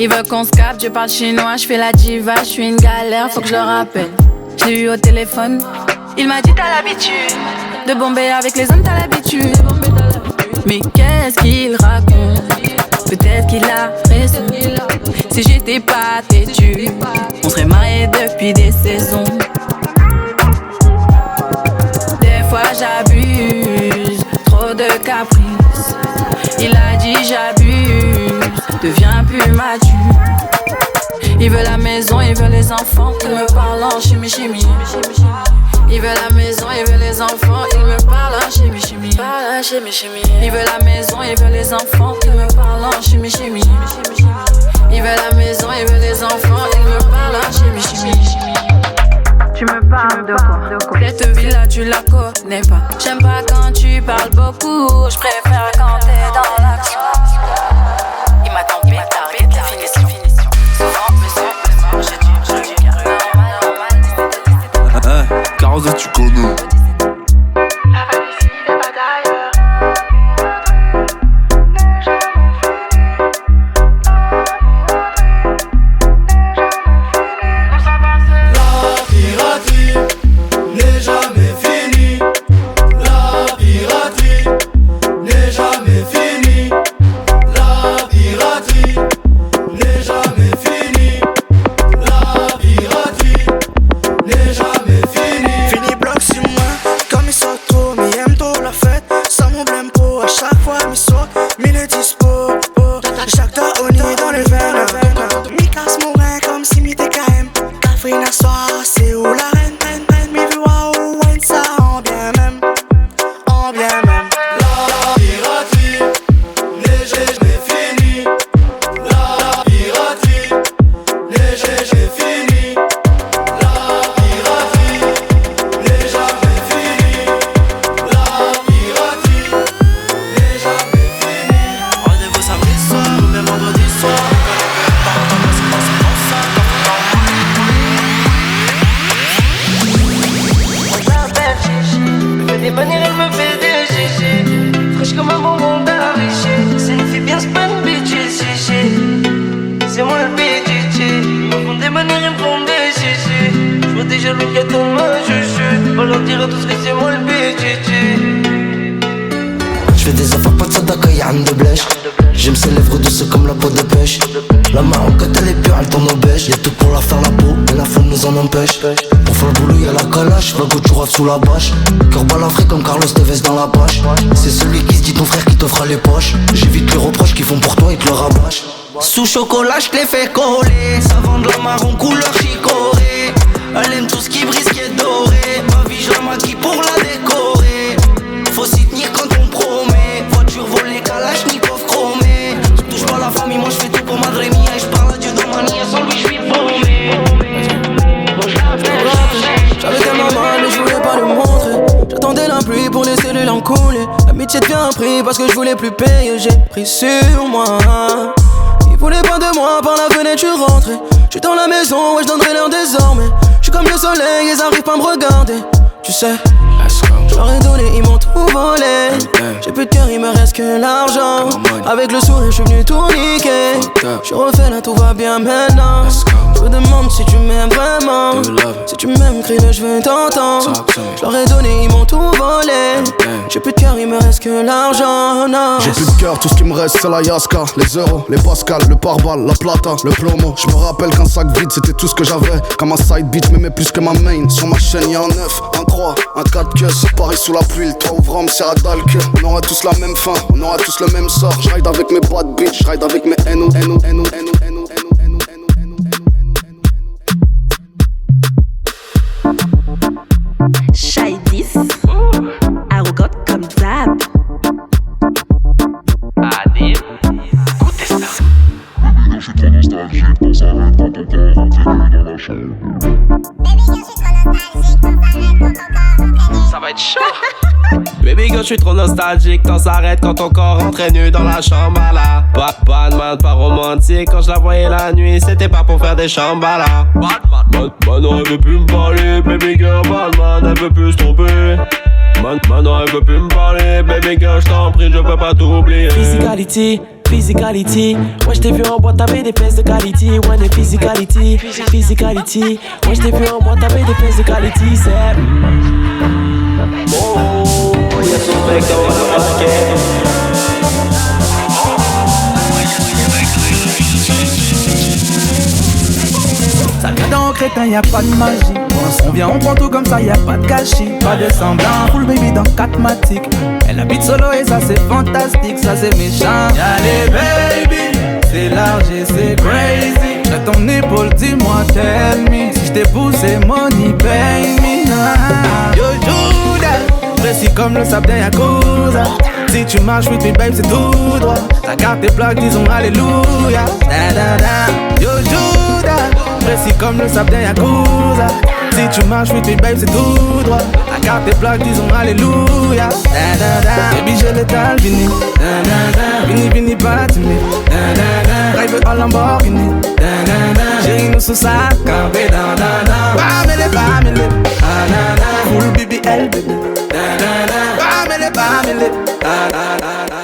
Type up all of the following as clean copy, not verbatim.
Il veut qu'on se capte, je parle chinois, je fais la diva, je suis une galère, faut que je le rappelle. Je l'ai eu au téléphone, il m'a dit t'as l'habitude de bomber avec les hommes, t'as l'habitude. Mais qu'est-ce qu'il raconte? Peut-être qu'il a raison. Si j'étais pas têtu, on serait mariés depuis des saisons. Des fois j'abuse, trop de caprices. Il a dit j'abuse, deviens plus mature. Il veut la maison, il veut les enfants. Il me parle en chimie, chimie. Il veut la maison, il veut les enfants. Il me parle en chimie, chimie. Il veut la maison, il veut les enfants. Il me parle en chimie, chimie. Il veut la maison, il veut les enfants. Il me parle en chimie, chimie. Tu me parles de quoi? Cette vie-là, tu la connais pas. J'aime pas quand tu parles beaucoup. Je préfère quand t'es dans l'action. Il m'attend pétard, la finition. Souvent, monsieur, j'ai du normal. Carozo, tu connais. La valise, il est pas d'ailleurs. La piraterie n'est jamais finie. La piraterie n'est jamais finie. La piraterie n'est jamais finie. La piraterie n'est jamais finie. Fini bloc sur moi, comme il saute trop, mais il aime trop la fête. Sans mon blême pro, à chaque fois il saute, mais il est dispo. Chaque Taoni dans les veines. Mi casse mon rein comme si mi TKM. Caféine à soir, c'est où la reine? Mi vu waouh, wine ça en bien même. En bien même. La piraterie n'est jamais finie. La piraterie n'est jamais finie. La piraterie n'est jamais finie. La piraterie n'est jamais finie. Rendez-vous samedi soir ou même vendredi soir. Me fait des manières, elle me fait des chichis. Fraîche comme un bonbon d'ariché. C'est une fille bien, c'est pas une bitch, c'est moi le bitch. Ils me font des manières, ils me font des chichis. Je vois déjà le gars dans ma chuchute. On leur dira tous que c'est moi le bitch. J'fais des affaires pas de sadaka, y'a rien de blèche. J'aime ses lèvres douces comme la peau de pêche. La maroquette elle est pure, elle tourne au beige. Y'a tout pour la faire la peau, mais la faune nous en empêche. Pour faire le boulot y'a la calache, la goutte tu raves sous la bâche. Cœur balafré comme Carlos Tevez dans la poche. C'est celui qui se dit ton frère qui t'offre les poches. J'évite les reproches qu'ils font pour toi et te le rabâchent. Sous chocolat, je les fais coller. Ça vend de la marron couleur chicorée. Elle aime tout ce qui brille, ce qui est doré. Ma vie, je la maquille pour la décorer. Faut s'y tenir quand on promet. Voiture volée, calage, ni pauvre chromé. Je touche pas la famille, moi je fais tout pour Madre Mia. Et je parle à Dieu dans ma nia, sans lui je suis paumé. J'avais tellement mal mais je voulais pas le montrer. J'attendais la pluie pour laisser le lent couler. L'amitié devient un prix parce que je voulais plus payer. J'ai pris sur moi. Ils voulaient pas de moi, par la fenêtre je rentrais. J'suis dans la maison, ouais je donnerai l'heure désormais. J'suis comme le soleil, ils arrivent pas à me regarder. Tu sais, j'leur ai donné, ils m'ont tout volé. J'ai plus de cœur, il me reste que l'argent. Avec le sourire, j'suis venu tout niquer. J'suis refait là, tout va bien maintenant. Je me demande si tu m'aimes vraiment. Si tu m'aimes, crie-le, je veux t'entendre. J'leur ai donné, ils m'ont tout volé. J'ai plus de cœur, il me reste que l'argent. J'ai plus de cœur, tout ce qui me reste c'est la Yaska. Les euros, les Pascal, le pare-balles, la plata, le plomo. Je me rappelle qu'un sac vide c'était tout ce que j'avais. Comme un side beat m'aimait plus que ma main. Sur ma chaîne y'a un 9, un croix, un 4 queues. Paris sous la pluie, le toit ouvrant, c'est à dalle que. On aura tous la même fin, on aura tous le même sort. Je ride avec mes bad bitch, je ride avec mes NO. Shydis, arrogante comme Zap. Adil, écoutez ça. Je suis trop nostalgique, on s'arrête quand ton corps rentre dans la chambre. Ça va être chaud. Baby girl, je suis trop nostalgique. Quand s'arrête quand ton corps rentrait nu dans la chambre là. Batman, pas romantique. Quand je la voyais la nuit, c'était pas pour faire des chambala. Maintenant elle veut plus me parler. Baby girl, Batman, elle veut plus se tromper. Maintenant elle veut plus me parler. Baby girl, je t'en prie, je peux pas t'oublier. Physicality, Physicality, ouais j't'ai vu en boîte, t'avais des fesses de qualité. Ouais des physicality, physicality. Ouais j't'ai vu en boîte, t'avais des fesses de qualité. C'est oh, y'a son mec dans la basket. Ça vient dans crétin, y'a pas de magie. On vient, on prend tout comme ça, y'a pas de gâchis. Pas de semblant, full baby dans 4 matiques. Elle habite solo et ça c'est fantastique, ça c'est méchant. Y'a les baby, c'est large et c'est crazy. J'ai ton épaule, dis-moi, tell me. Si j't'ai poussé, money, pay me. Yo, Judas, précis comme le sable d'un Yakuza. Si tu marches with me, babe, c'est tout droit. Ta carte est plaque, disons alléluia. Da, da, da. Yo, Judas, précis comme le sable d'un Yakuza. Si tu marches with me, babe, c'est tout droit. La carte est plaque, disons alléluia. Da, da, da. Baby, j'ai l'étal, vini. Da, da, da. Vini, vini, pas timide. Da, da, da. Drive en Lamborghini. Da, da, da. Chérie, nous sous sa campé. Da, da, da. Bamele, bamele. Da, da, da. Full baby, elle, baby. Da, da, da. Bamele, bamele. Da, da, da, da.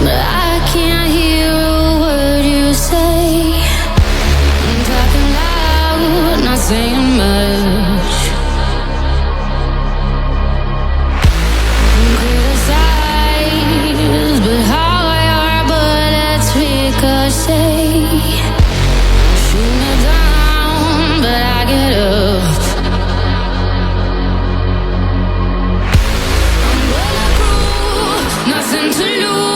But I can't hear a word you say. I'm talking loud, not saying much. I'm criticized, but how your bullets ricochet. Shoot me down, but I get up. I'm bulletproof, nothing to lose.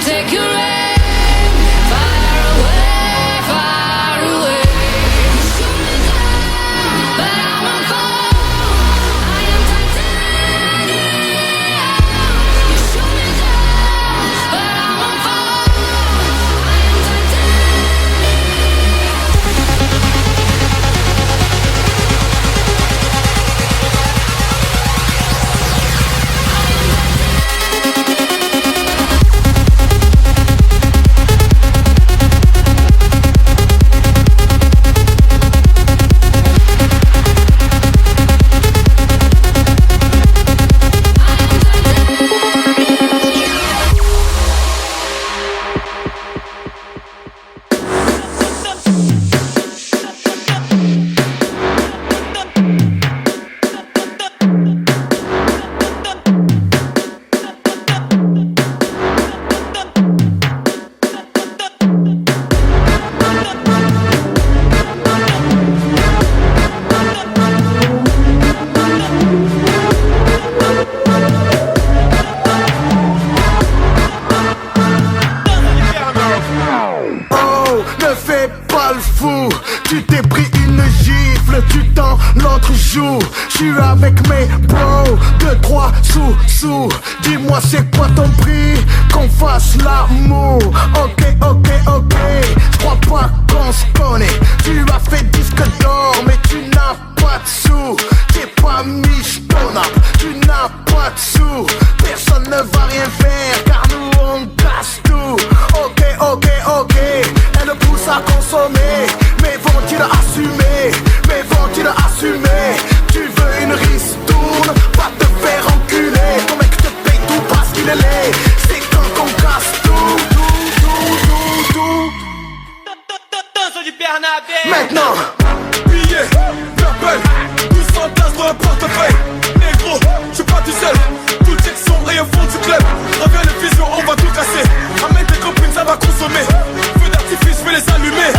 Take your aim, far away, far away. You shoot me down, but I'm on fire. I am titanium. You shoot me down, but I'm on fire. I am J'suis avec mes bros, 2-3 sous. Dis-moi c'est quoi ton prix, qu'on fasse l'amour. Ok, j'crois pas qu'on se connaît. Tu as fait disque d'or mais tu n'as pas de sous. T'es pas michetonnable, tu n'as pas de sous. Personne ne va rien faire car nous on casse tout. Ok, elle pousse à consommer. Mais vont-ils assumer, tu veux une ristourne, va te faire enculer. Ton mec te paye tout parce qu'il est laid. C'est quand qu'on casse tout. Maintenant, billets, l'appel, 200 tasses dans un portefeuille. Négro, j'suis pas tout seul. Tout le son et au fond du club. Reviens les visions, on va tout casser. Amène tes copines, ça va consommer. Feux d'artifice, je vais les allumer.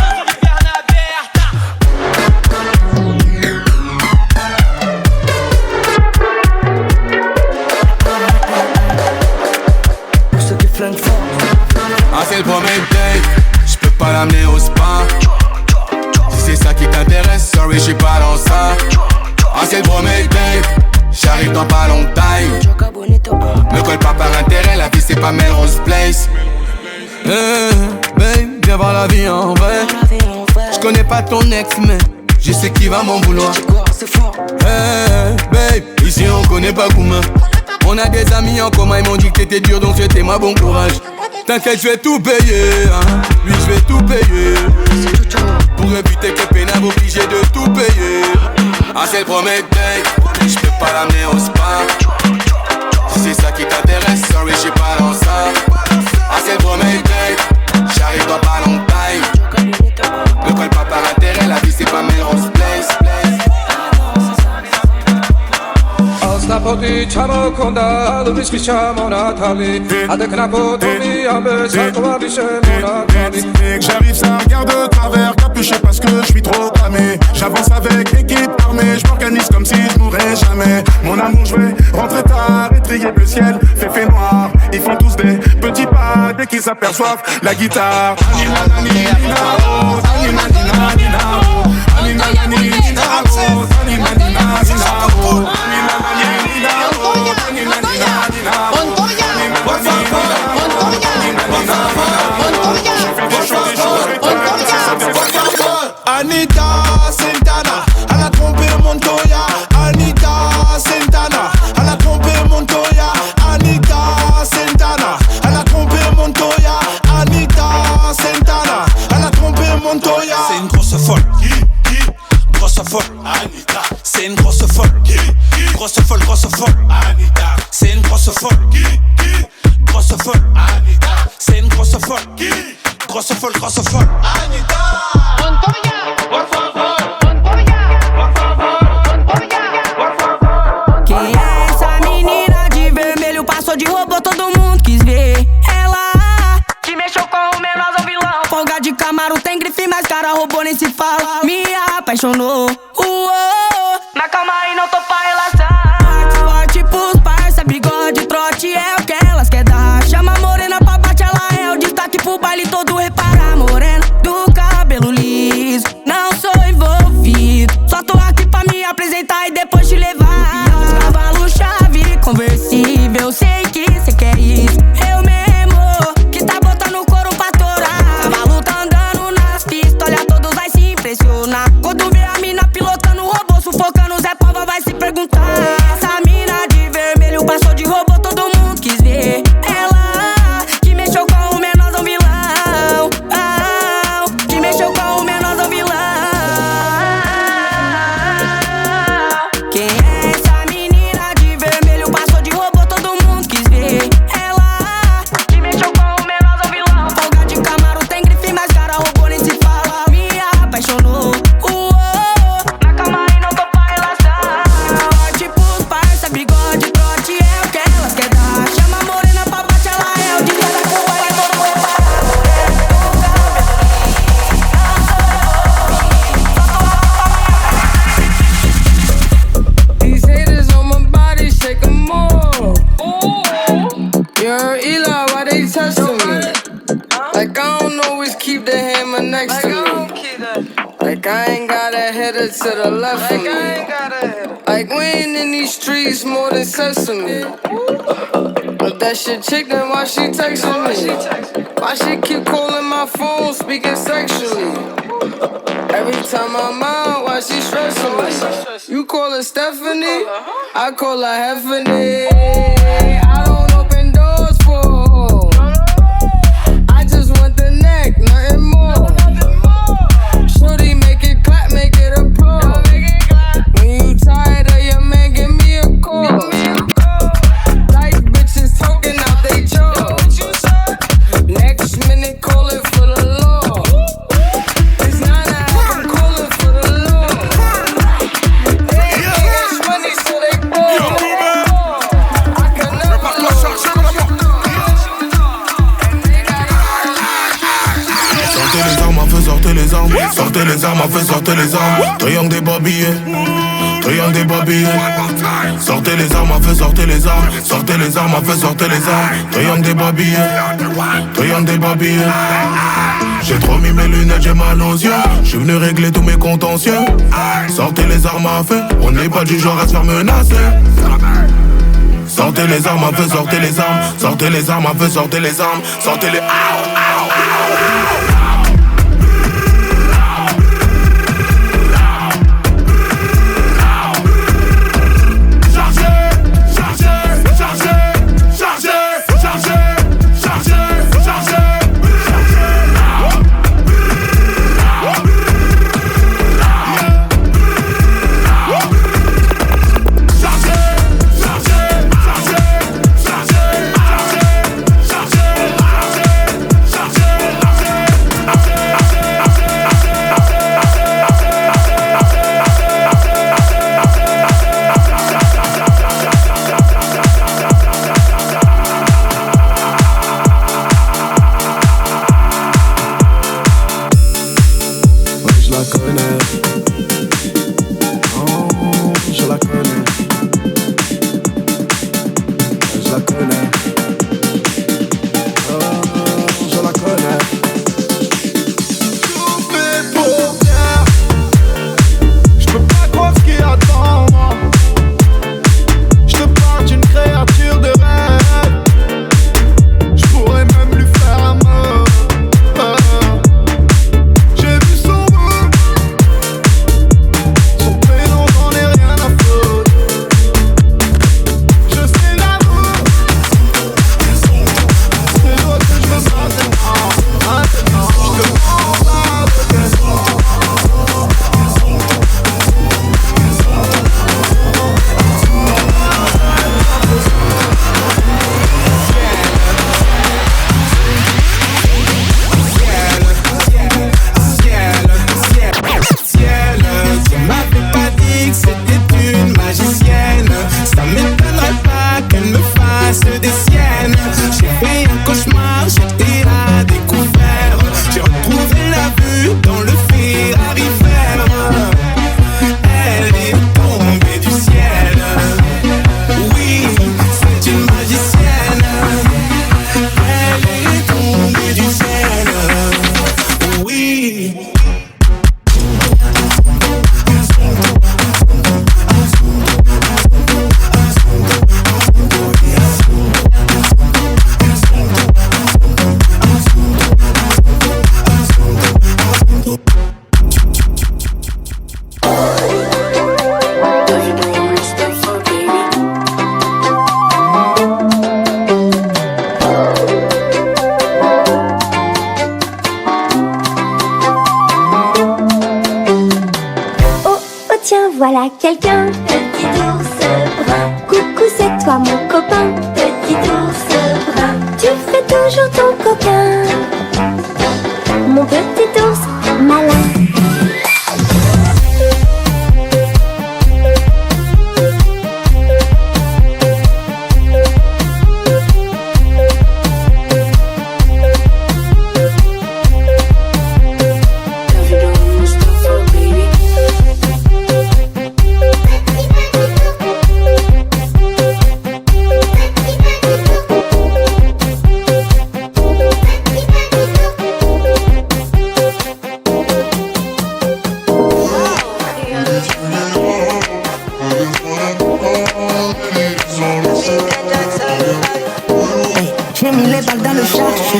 Ah c'est le premier date, j'peux pas l'amener au spa. Si c'est ça qui t'intéresse, sorry j'suis pas dans ça. Ah c'est le premier date, j'arrive dans pas longtemps. Me colle pas par intérêt, la vie c'est pas Melrose Place. Babe, viens voir la vie en vrai. J'connais pas ton ex mais je sais qui va m'en vouloir. Babe, ici on connaît pas Gouma. On a des amis en commun, ils m'ont dit que t'étais dur, donc souhaitez-moi bon courage. T'inquiète, je vais tout payer, hein. Oui, je vais tout payer. Pour éviter que Pénal obligé de tout payer. Ah, c'est le premier date, je peux pas l'amener au spa. Si c'est ça qui t'intéresse, sorry, j'suis pas dans ça. Ah, c'est le premier date, j'arrive dans pas longtemps. Ne colle pas par intérêt, la vie c'est pas Melrose Place. Snapoti chamo konda, lubisz mi chamo Nathalie. Avec Napoto mi ambe, ça toi biche mon Nathalie. Dès que j'arrive, ça regarde de travers, capuché parce que je suis trop cramé. J'avance avec l'équipe armée, je m'organise comme si je mourrais jamais. Mon amour, je vais rentrer tard, étrier le ciel, fait noir. Ils font tous des petits pas dès qu'ils s'aperçoivent la guitare. Anita Santana, elle a trompé Montoya. Anita Santana, elle a trompé Montoya. Anita Santana, elle a trompé Montoya. Anita Santana, elle a trompé Montoya. C'est une grosse folle, grosse folle. Anita, c'est une grosse folle, grosse folle, grosse folle. Anita, c'est une grosse folle, grosse folle. Anita, c'est une grosse folle, grosse folle, grosse folle. Anita. Quem é essa menina de vermelho? Passou de robô, todo mundo quis ver. Ela que mexeu com o menorzinho vilão. Folga de Camaro, tem grife, mas cara robô nem se fala. Me apaixonou, mas calma aí, não tô pra relação. Forte pros parça, bigode, trote é o que elas quer dar. Chama a morena pra bate, ela é o destaque pro baile todo. Repara, morena do cabelo liso. Não sou envolvido, só tô aqui pra me apresentar e depois te levar. Cavalo, chave, conversível, sei que cê quer isso. Eu mesmo, que tá botando o couro pra torar. Cavalo tá andando nas pistas, olha, todos vai se impressionar. Quando vê a mina pilotando o robô, sufocando, Zé Pava vai se perguntar. Essa mina de vermelho passou de robô, todo mundo quis ver. Ela que mexeu com o menorzão vilão, que mexeu com o menorzão vilão. Quem é essa menina de vermelho? Passou de robô, todo mundo quis ver. Ela que mexeu com o menorzão vilão. Folga de Camaro, tem grife, mas cara robô nem se fala. Me apaixonou, mas calma aí, não tô pra relação. Forte pros parça, bigode, trote é o que elas quer dar. Chama a morena pra bate, ela é o dia da curva, vai todo These haters on my body, shake them all. You heard Eli, why they testing me? Like I don't always keep the hammer next to me. Like I ain't got a header to the left of me. Like we ain't in these streets more than sesame. But that shit chicken, why she texting me? Why she keep calling my phone, speaking sexually? Every time I'm out, why she stressing me? You call her Stephanie, I call her Heffany. I don't open doors for her. I just want the neck, nothing more. Shorty, make it clap, make it applaud. When you tired of your man, give me a call. Like bitches talking out they jaw. Next minute, call it for the law. It's 9 I'm calling for the law. They get money, so they ball. I can never lose. Sortez les armes, sortez les armes, sortez les armes. Triangle des babillets, triangle des babillets. Sortez les armes, sortez les armes, sortez les armes, sortez les armes. Triangle des babillets, triangle des babillets. J'ai trop mis mes lunettes, j'ai mal aux yeux. J'suis venu régler tous mes contentieux. Sortez les armes à feu, on n'est pas du genre à se faire menacer. Sortez les armes à feu, sortez les armes, sortez les armes à feu, sortez les armes, sortez les. Chargez, la connais. Oh, je la connais. Je la connais. Oh, je la connais. Tout fait pour bien. Je peux pas croire ce qu'il y a devant moi. Je te parle d'une créature de rêve. Je pourrais même lui faire un mot. J'ai vu son bout. Son prénom, j'en ai rien à foutre. Je sais l'amour. C'est toi que je veux maintenant. Maintenant, je te prends pas de question. Tu m'avais pas dit que c'était une magicienne. Ça m'étonnerait pas qu'elle me fasse des siennes. J'ai fait un cauchemar, j'étais à découvert. J'ai retrouvé la vue dans le Ferrari vert. Elle est tombée du ciel. Oui, c'est une magicienne. Elle est tombée du ciel. Oui. Voilà quelqu'un, petit ours brun. Coucou, c'est toi mon copain, petit ours brun. Tu fais toujours ton coquin, mon petit ours malin. J'ai mis les balles dans le charge.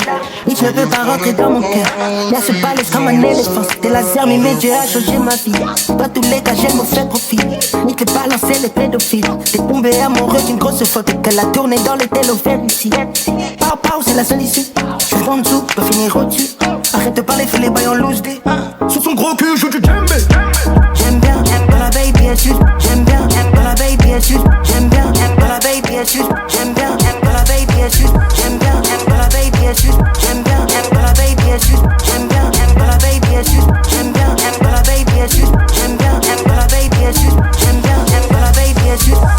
Niche ne peut pas rentrer dans mon cœur. Y'a ce balèze comme un éléphant. Des lasers, mais mes dieux a changé ma vie. Dans tous les cas, j'ai mauvais profil. Nique les balancer les pédophiles. T'es tombé amoureux d'une grosse faute et qu'elle a tourné dans les téléphères ici. Pau, pau, c'est la seule issue. Je suis en dessous, peux finir au-dessus. Arrête de parler, fais les bails en loose day. Sur son gros cul, joue du djembé. J'aime bien, quand la baby est juste. J'aime bien, quand la baby est juste. J'aime bien, quand la baby est juste. J'aime bien, quand la baby est juste. J'aime bien, quand la baby est juste. J'aime bien, quand la baby est juste. J'aime bien, quand la baby est juste. J'aime bien, quand la baby est juste. J'aime bien, quand la baby est juste. J'aime bien, quand la baby est juste. J'aime bien, quand la baby. J'aime bien,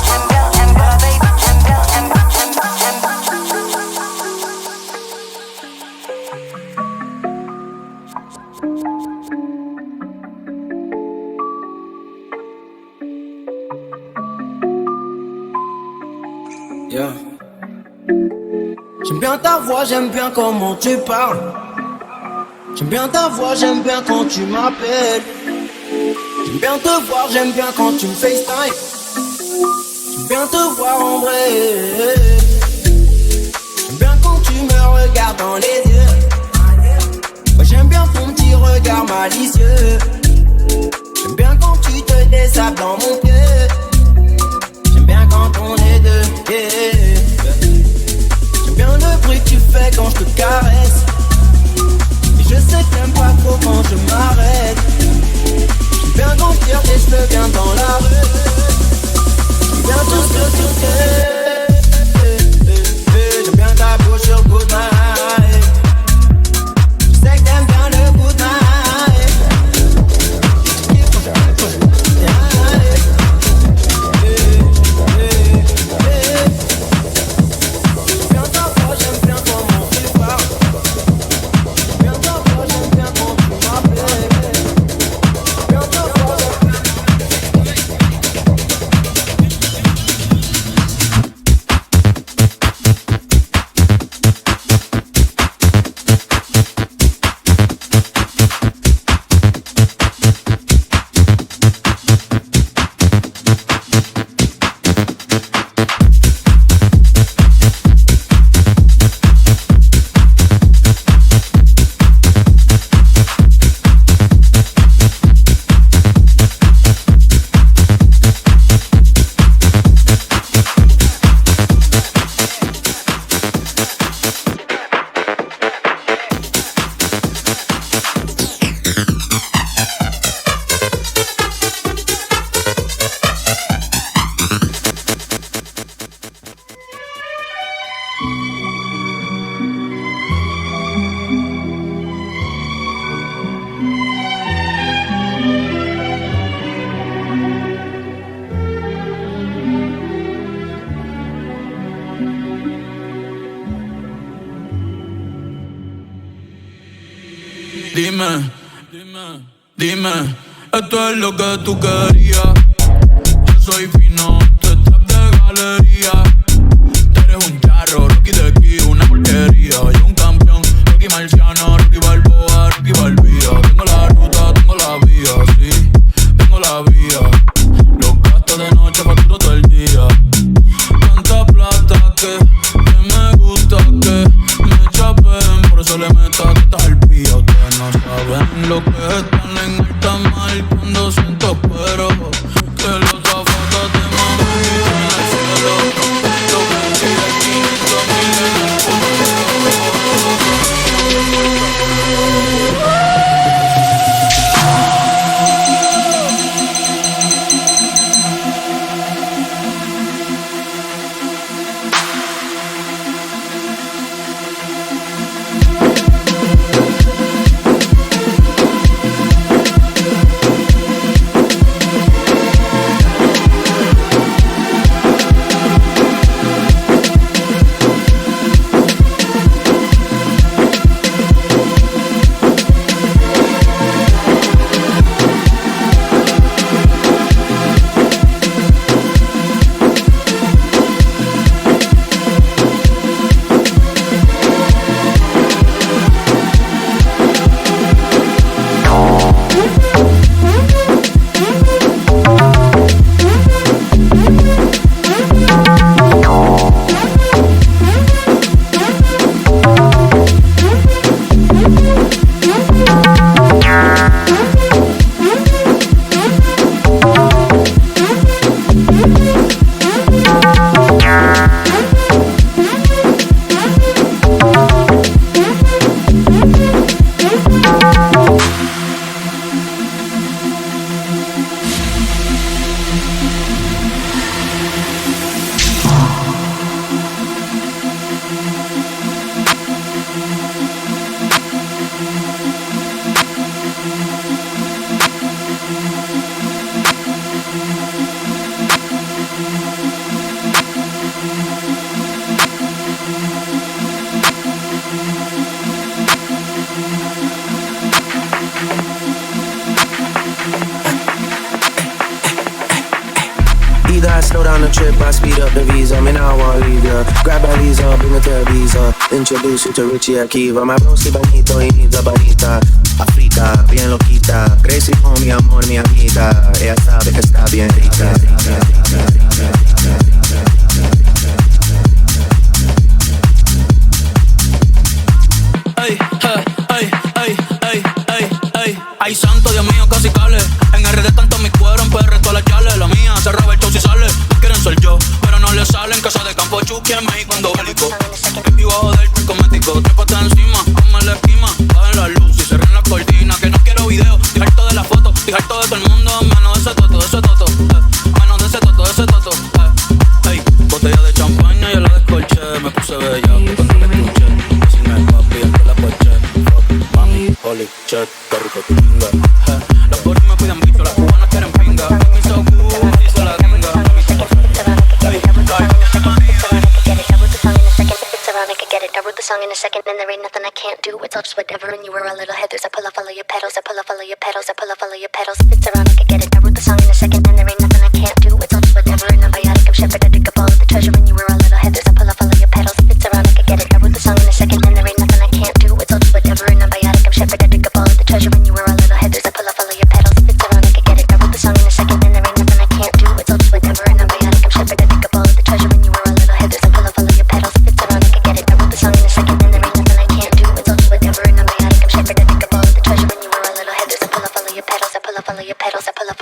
Yeah. J'aime bien ta voix, j'aime bien comment tu parles. J'aime bien ta voix, j'aime bien quand tu m'appelles. J'aime bien te voir, j'aime bien quand tu me FaceTime. J'aime bien te voir en vrai. J'aime bien quand tu me regardes dans les yeux. Moi j'aime bien ton petit regard malicieux. J'aime bien quand tu te déshabilles dans mon pied. J'aime bien quand on est deux, yeah. J'aime bien le bruit que tu fais quand je te caresse. Et je sais que t'aimes pas trop quand je m'arrête. J'aime bien quand je tire tes cheveux bien dans la rue. J'aime bien tout ce que tu fais. J'aime bien ta bouche sur good night. Je sais que t'aimes bien le good night. Dime, dime, esto es lo que tú querías. Yo soy fino, tú estás de galería. Tú eres un charro, Rocky de aquí, una porquería. Yo un campeón, Rocky Marciano, Rocky Balboa, Rocky Balbía. Tengo la ruta, tengo la vía, sí, tengo la vía. Los gastos de noche facturo todo el día. Tanta plata que me gusta que me chapen. Por eso le meto a tantas arpías. Ustedes no saben lo que están en alta mar cuando siento pero que los zapatos te maman y en el cielo. Lo que sigue aquí, 2000 en el Slow down the trip, I speed up the visa. Me now I wanna leave ya. Grab a visa, bring her to the visa. Introduce you to Richie Akiva. My bro, si bonito, he needs a bonita. Africa, bien loquita. Crazy con mi amor, mi amita. Ella sabe que está bien rica. Ay, ay, ay, ay, ay, ay. Ay, santo, Dios mío, casi cale. En RD tanto mi cuero, en PR todas las chales. La mía se roba el show si sale. No quieren ser yo, pero no le salen. Casa de campo, Chucky en México, ando bélico. En vivo joder, cosmético. Trépate encima, ponme la esquima. Bajen la luz y cerren la cortina. Que no quiero video, estoy harto de la foto. Estoy harto de todo el mundo, menos de ese toto, de ese toto. Menos de ese toto, de ese toto. Ey, botella de champaña, yo la descolché. Me puse bella cuando la escuché. Sin el papi, el que la poché. Fuck, mami, holy shit, qué rico tu pinga. Los boris me piden bicho, las cubanas quieren pinga. Me so good, hizo la gringa. I wrote the song in a second, and there ain't nothing I can't do. It's all just whatever, and you were a little headers. I pull off all of your pedals, I pull off all of your pedals, I pull off all of your pedals. It's around, I can get it. I wrote the song in a second, and there ain't nothing I can't do. It's all just whatever, and I'm biotic. I'm shepherd, I dig up all of the treasure, and you were a little headers. I pull off all of your pedals. It's around, I can get it. I wrote the song in a second, and there ain't nothing I can't do. It's all just whatever, and I'm biotic. I'm shepherd, I dig up all of the treasure, and you were a little headers. I pull off all of your pedals. It's around, I can get it. I wrote the song in a second, and there ain't nothing I can't do. It's all just whatever, and I'm biotic. I'm shepherd, I dig up all of the treasure, and you were a little headers. I pull off all of your pedals. It's around, I can get it. I wrote the song in a second, and there ain't nothing I can't do. It's all just whatever, and I'm biotic. I'm shepherd, I dig up all of the treasure, and you were a little headers. I pull off all of your pedals. I pull off all of your pedals. I pull off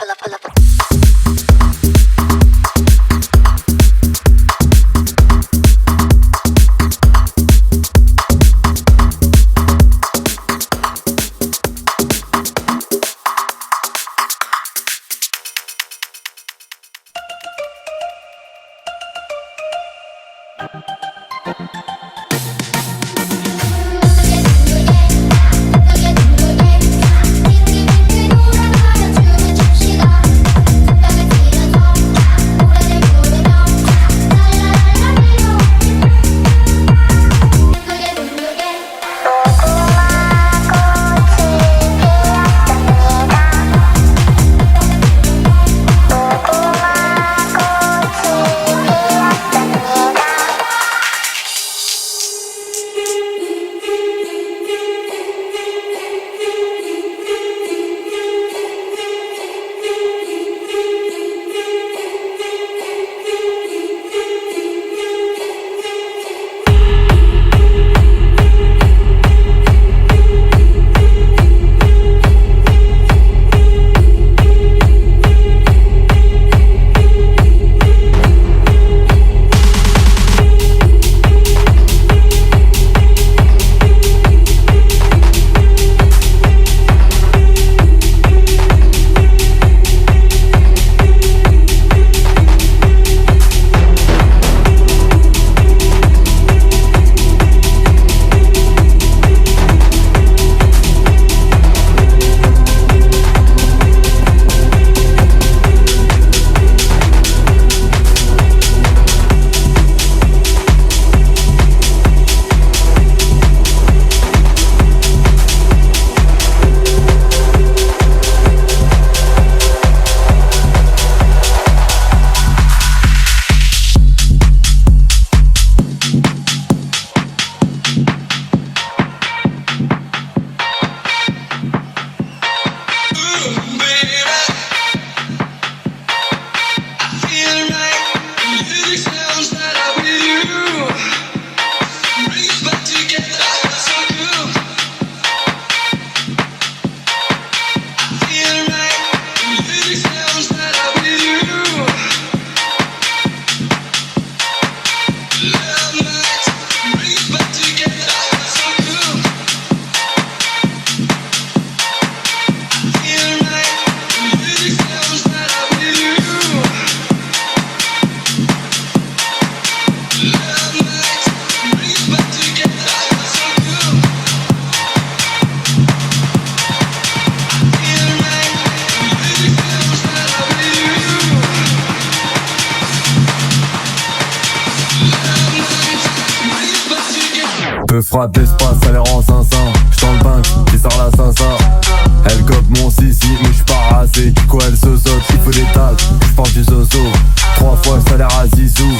frappe l'espace, ça les rend zinzin. J'tends le bain, qui sort la zinzin. Elle gobe mon sissi, mais j'suis pas rasé. Du coup elle zozote, il faut des tables, j'porte du zozo. 3 fois le salaire à Zizou.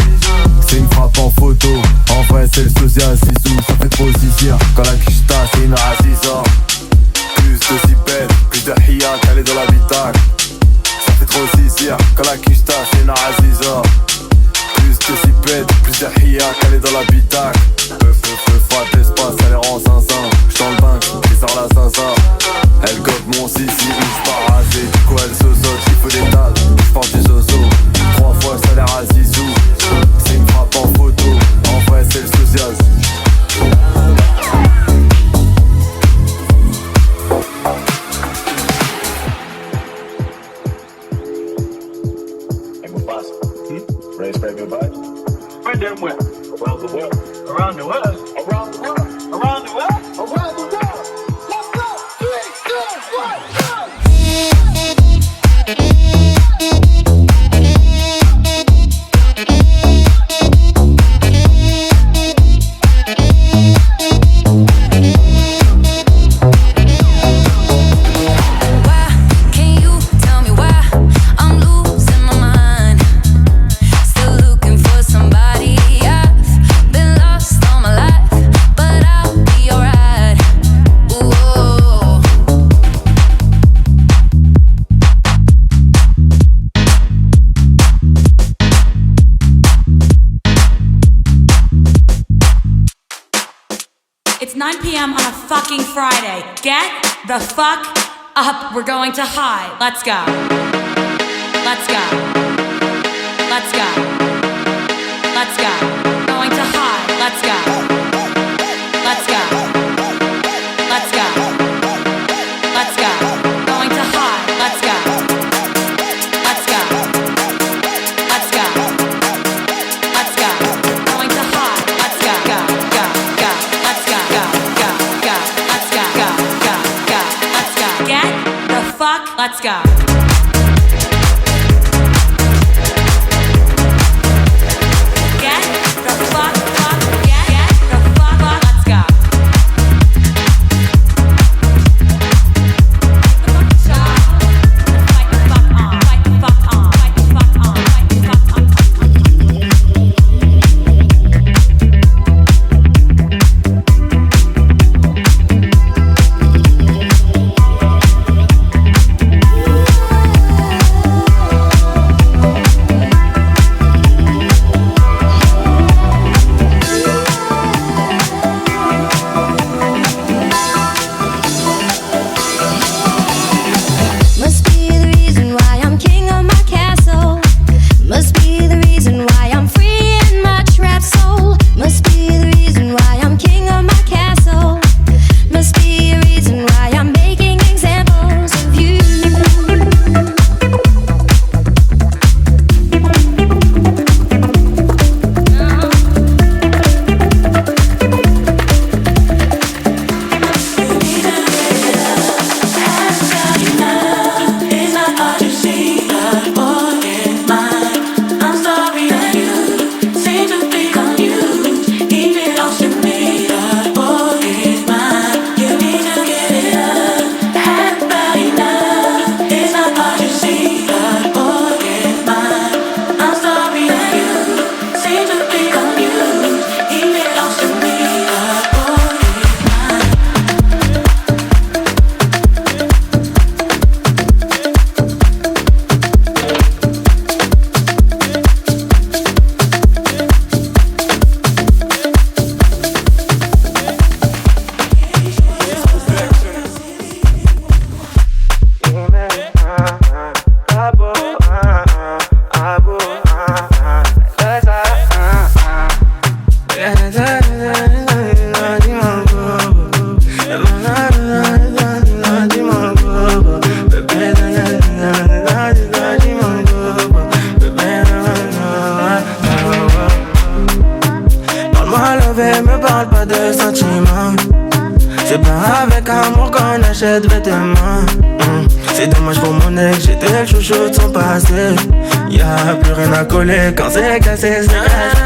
C'est une frappe en photo. En vrai c'est le sosie à Zizou. Ça fait trop zizir, quand la kishta c'est une razizor. Plus de zipette, plus de hiya calé dans l'habitacle. Ça fait trop zizir, quand la kishta c'est une razizor. Plus de zipette, plus de hiya calé dans l'habitacle. Frappe l'espace, elle est rend zinzin. J'tends le bain, qui sort la zinzin. Elle gobe mon sissi, j'suis pas rasé. Du coup elle zozote, il faut des tables, j'porte du zozo. 3 fois le salaire à Zizou. C'est une frappe en photo. En vrai c'est le soziaz. Ready to spread good vibes? Spread them where? Around the world. Around the world. Around the world. Around the world. Around the world. Let's go. 3, 2, 1, go. It's 9 p.m. on a fucking Friday. Get the fuck up. We're going to high. Let's go. Let's go. Let's go. Let's go. Going to high. Let's go. Let's go. Let's go. Let's go. Going to high. Let's go. Let's go. Let's go. Let's go. Going to high. Let's go. Go. Go. Go. Let's go. Go. Go. Go. Let's go. Go. Go. Go. Let's go. Get the fuck. Let's go. achète vêtements. C'est dommage pour mon ex, j'étais le chouchou de son passé. Y'a plus rien à coller quand c'est cassé, c'est cassé.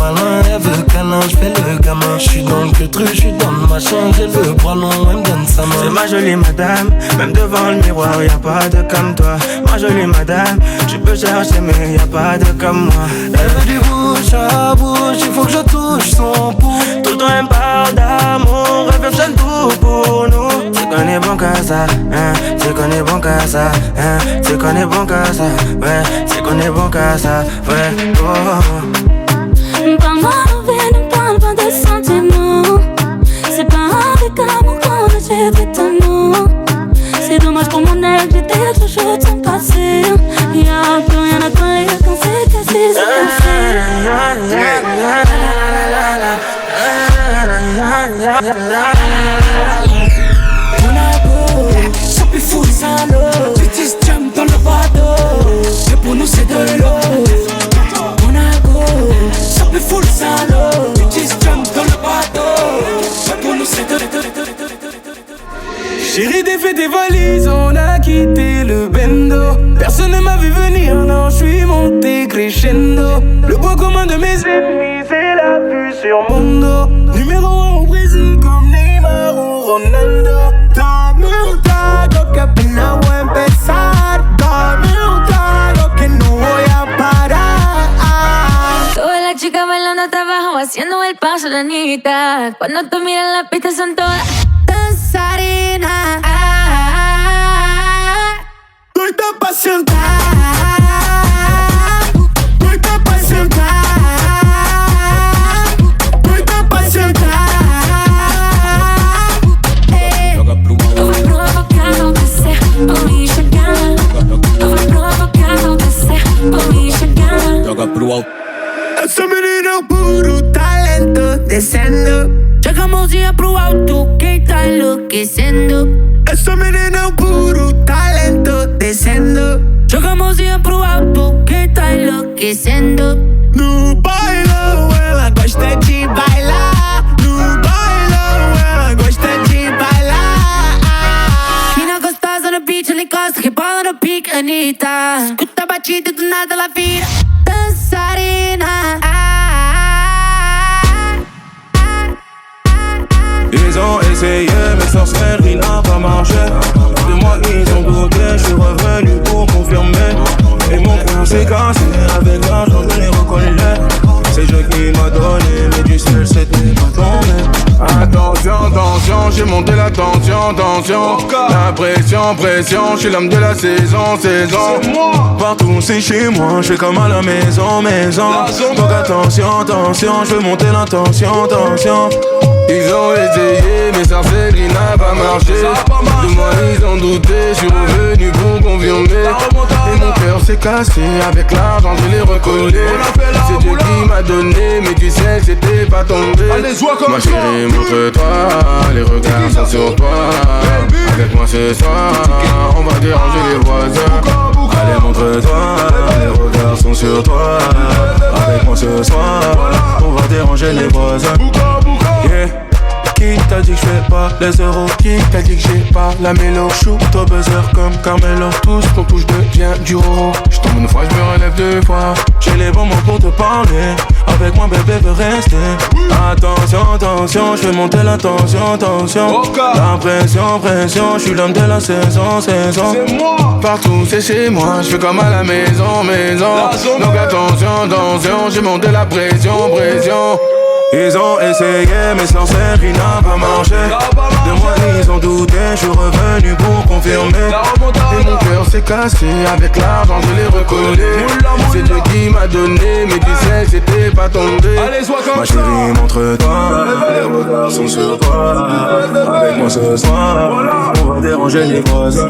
malin, elle veut câlin, j'fais le gamin. J'suis dans le queutru, j'suis dans le machin, j'ai le bras long, elle me donne sa main. C'est ma jolie madame, même devant le miroir, y'a pas de comme toi. Ma jolie madame, tu peux chercher mais y'a pas de comme moi. Elle veut du bouche à bouche, il faut que je touche son pouls. Tout le temps elle me parle d'amour, elle veut faire tout pour nous. C'est qu'on est bon qu'à ça, hein, c'est qu'on est bon qu'à ça, hein, c'est qu'on est bon qu'à ça, ouais, c'est qu'on est bon qu'à ça, ouais, oh. Parle-moi d'envie, ne parle pas de sentiments. C'est pas avec amour qu'on achète ton nom. C'est dommage pour mon ex, j'étais toujours de son passé. Y'a plus rien à coller quand c'est cassé, Monaco, ça peut foutre ça l'eau. Tu dis jump dans le bateau, et pour nous c'est de l'eau. Monaco, ça peut foutre ça l'eau. Tu dis jump dans le bateau, et pour nous c'est de l'eau. Chérie, défais tes valises, on a quitté le bendo. Personne ne m'a vu venir, non, je suis monté crescendo. Le point commun de mes ennemis, c'est la vue sur mon dos. Numéro 1 au Brésil, comme Neymar ou Ronaldo. Dame un trago que apenas voy a empezar. Dame un trago que no voy a parar. Todas las chicas bailando hasta abajo, haciendo el paso de Anita. Cuando tú miras las pistas son todas danzarinas. Doy tu pasión. Doy tu pasión. Doy tu pasión. Eu vou provocar acontecer, vou me chegar. Eu vou provocar acontecer, vou me chegar. Joga pro alto. Essa menina é um puro talento descendo. Joga a mãozinha pro alto, quem tá enlouquecendo. Essa menina é um puro talento descendo. Joga a mãozinha pro alto, quem tá enlouquecendo. No bailão ela gosta de bailar. No bailão ela gosta de bailar. Mina gostosa no beat, ela encosta, rebola no pique, Anitta. Escuta a batida e do nada ela vira dançarina. Ils ont essayé, mais sorcellerie n'a pas marché. De moi ils ont douté, je suis revenu pour confirmer. Et mon cœur s'est cassé, avec l'argent je les recollais. C'est Dieu qui m'a donné, mais du ciel c'était pas tombé. Attention, attention, j'ai monté la tension, tension. La pression, pression, je suis l'homme de la saison, saison. Partout c'est chez moi, je fais comme à la maison, maison. Donc attention, attention, je veux monter la tension, tension. Ils ont essayé, mais sorcellerie n'a pas marché. De moi ils ont douté, je suis revenu pour confirmer. Et mon cœur s'est cassé, avec l'argent je l'ai recollé. C'est Dieu qui m'a donné, mais du ciel c'était pas tombé. Ma chérie, montre-toi, les regards sont sur toi. Avec moi ce soir, on va déranger les voisins. Allez montre-toi, les regards sont sur toi. Avec moi ce soir, on va déranger les voisins. Yeah. Qui t'a dit que j'fais pas les euros? Qui t'a dit que j'ai pas la mélo? Shoot au buzzer comme Carmelo. Tout ce qu'on touche devient du roro. J'tombe une fois, j'me relève deux fois. J'ai les bons mots pour te parler. Avec moi bébé veut rester. Attention, attention, j'fais monter la tension, tension. La pression, pression, j'suis l'homme de la saison, saison. C'est moi. Partout c'est chez moi, j'fais comme à la maison, maison. Donc attention, attention, j'ai monté la pression, pression. Ils ont essayé, mais sorcellerie n'a pas marché. De moi ils ont douté, je suis revenu pour confirmer. Et mon cœur s'est cassé, avec l'argent je l'ai recollé. C'est Dieu qui m'a donné, mais du ciel c'était pas tombé. Ma chérie, montre-toi, les regards sont sur toi. Avec moi ce soir, on va déranger les voisins.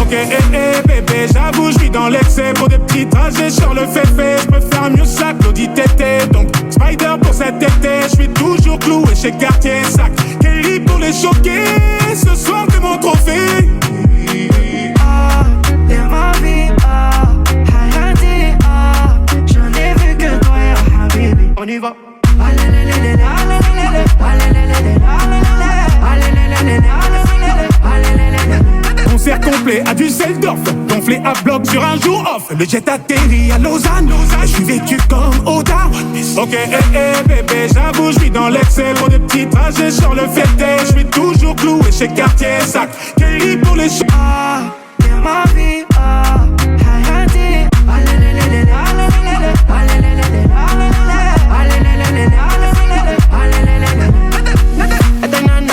Ok, bébé, j'avoue, j'vis dans l'excès. Pour des petits trajets sur le féfé, j'peux faire mieux ça, Claudie Tété. Donc, Spider pour cet été, j'suis toujours cloué chez Cartier. Sac, Kelly pour les choquer. Ce soir, t'es mon trophée. T'es ma vie, Hayati, j'en ai vu que toi, Habibi. On y va. concert complet à Düsseldorf, gonflé à bloc sur un jour off. Le jet atterrit à Lausanne, je suis vêtu comme Oda. Ok, bébé, j'avoue, je vis dans l'excès. Pour des petits trajets sur le fêté, je suis toujours cloué chez Cartier Sac. Kelly pour les chats. Ma vie, hayati.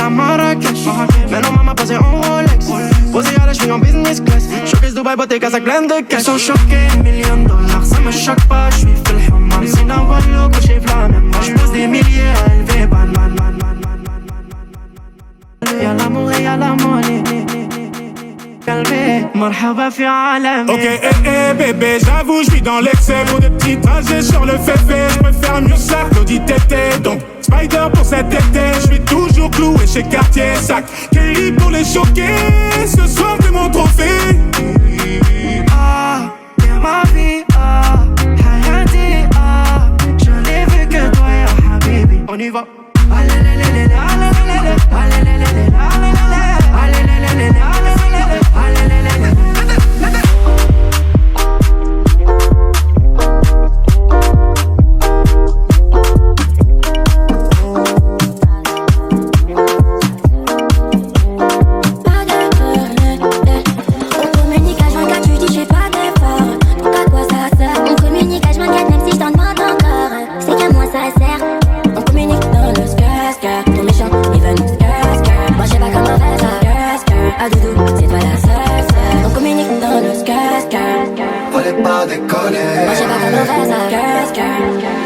Marrakech, maintenant maman passée en Rolex. Posé à la j'suis en business class. Showcase Dubaï, beauté Casablanca de cash. Ils sont choqués, $1 000 000, ça me choque pas. J'suis fait le hammam. Si d'un voile, couché flamme. Moi j'pose des milliers à élever. Y'a l'amour et y'a la monnaie. Ok, bébé, j'avoue, je vis dans l'excès. Pour des petits trajets sur le féfé, je préfère mieux ça, Claudie Tété. Donc, Spider pour cet été, je suis toujours cloué chez Cartier Sac. Kelly pour les choquer, ce soir c'est mon trophée. Ma vie, hayati, je n'ai vu que toi, ya habibi. On y va.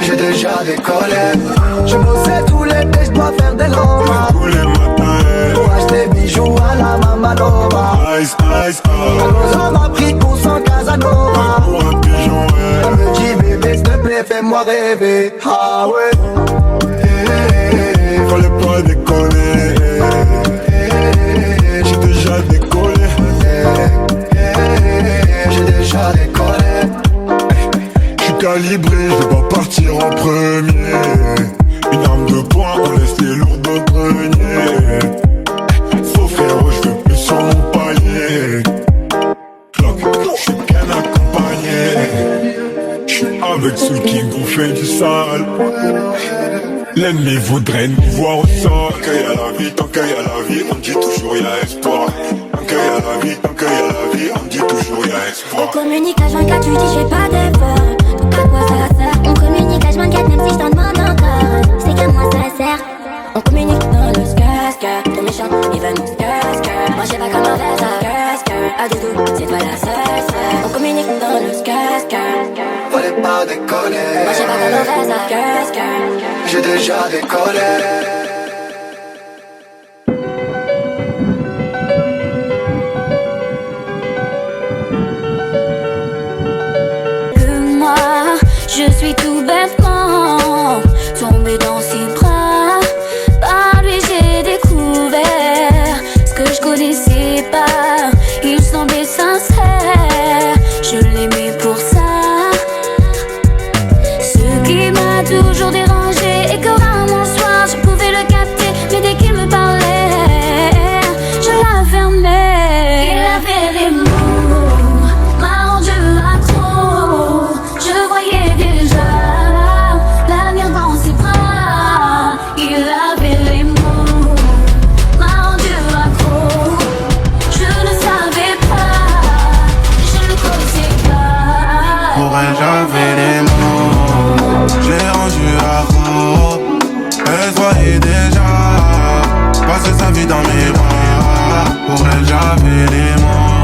J'ai déjà décollé. Je bossais tous les l'été, je dois faire des lomas. Tous les matins pour acheter bijoux à la Mamalova. Ice, ice, on m'a pris pour son Casanova. Pour un pigeon, ouais. On me dit bébé, s'il te plaît, fais-moi rêver. Ah ouais, fallait pas déconner. J'ai déjà décollé. J'ai déjà décollé. Calibré, je vais pas partir en premier. Une arme de poing, on laisse les lourds de grenier. Faux frérot, je veux plus sur mon palier. Clock, je suis bien accompagné. Je suis avec ceux qui nous fait du sale. L'ennemi voudrait nous voir au sol. Tant qu'il y a la vie, tant qu'il y a la vie, on dit toujours y'a espoir. Tant qu'il y a la vie, tant qu'il y a la vie, on dit toujours y'a espoir. On communique à 24, tu dis j'ai pas d'effort. À quoi ça sert? On communique H24 même si je t'en demande encore. C'est qu'à moi ça sert. On communique dans le skr, ton méchant il veut nous skr. Moi j'ai pas comme un verre, à doudou c'est toi la seule. On communique dans le skr. Fallait pas déconner. Moi j'ai pas comme un verre, j'ai déjà décollé. Je suis tout bêtement tombée dans ses bras. Par lui j'ai découvert ce que je connaissais pas. Il semblait sincère, je l'aimais pour ça. Ce qui m'a toujours dérangé et que rarement le soir je pouvais le capter. Mais dès qu'il me parlait, je la fermais. Il avait les mots, m'a rendu accro. Je voyais déjà l'avenir dans ses bras. Il avait les mots, m'a rendu accro. Je ne savais pas, je ne connaissais pas. Pour elle j'avais les mots, je l'ai rendu accro. Elle voyait déjà passer sa vie dans mes bras. Pour elle j'avais les mots,